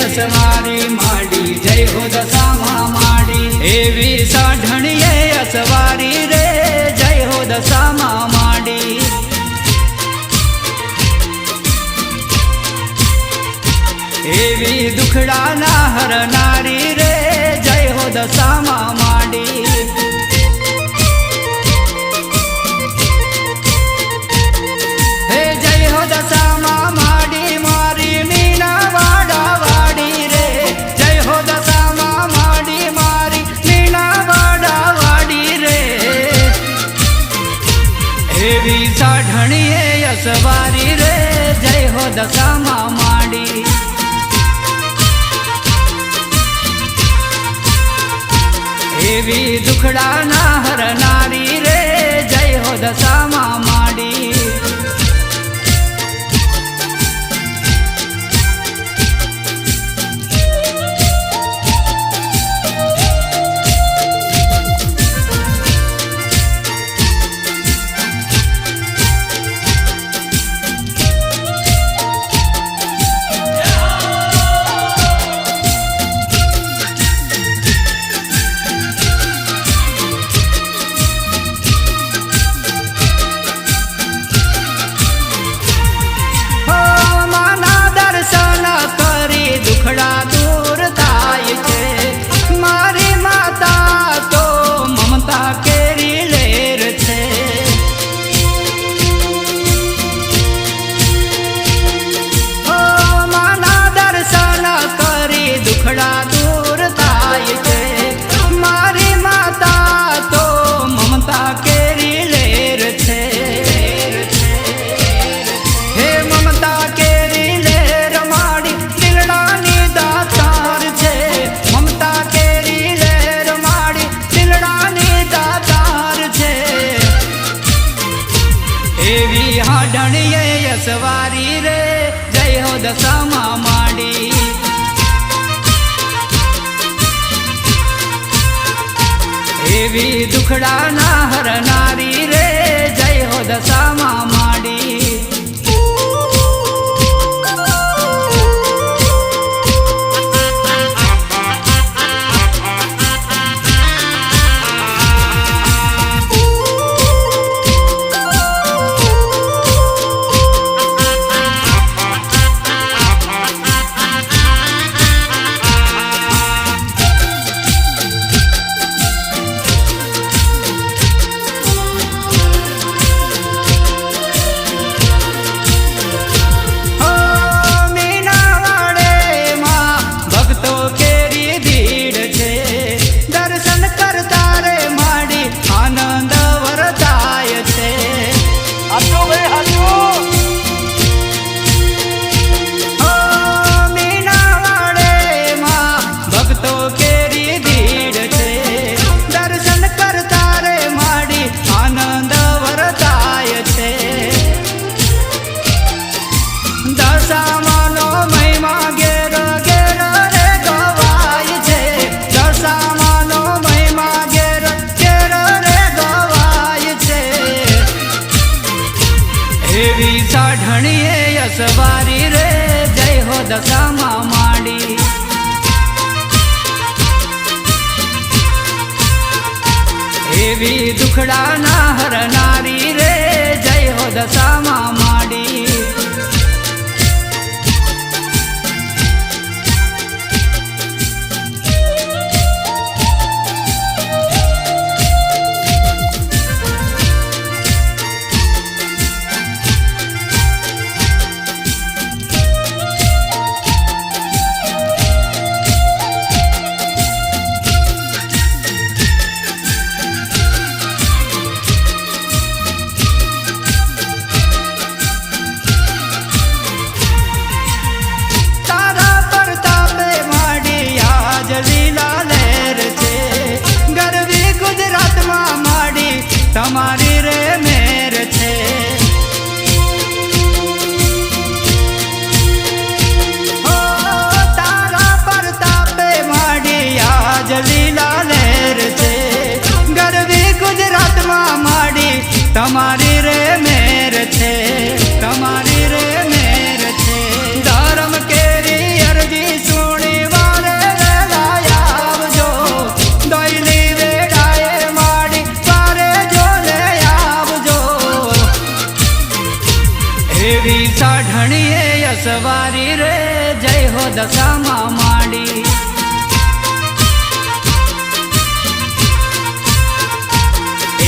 असवारी माडी जय हो दशामा माडी एवी साढणिये असवारी रे जय हो दशामा माडी एवी दुखड़ा ना हरनारी रे जय हो दशामा माडी हे जय हो दशामा माडी मारी मीना वाड़ा वाड़ी रे जय हो दशामा माडी मारी मीना वाड़ा वाड़ी रे एवी साढणिये असवारी रे जय हो दशामा माडी एवी दुखड़ा ना हरनारी रे जय हो दशामा माडी दुखड़ा दूर थाय छे मारी माता तो ममता केरी लेर छे ओ माना दर्शन करी दुखड़ा दूर थाय छे मारी माता तो ममता केरी लेर छे हे ममता केरी लेर माड़ी दिलड़ा दातार छे ममता केरी लेर माड़ी दिलड़ानी दातार छे एवी हाडणिये असवारी रे जय हो दशामा माड़ी एवी दुखड़ा ना हरनारी रे जय हो दशामा माड़ी एवी साढणिये असवारी रे जय हो दशामा माड़ी एवी दुखड़ा ना हरनारी रे जय हो दशामा माड़ी એવી સાઢણીએ યસવારી રે જય હો દશામાં માંડી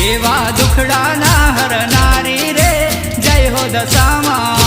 એવા દુખડાના હરનારી રે જય હો દશામાં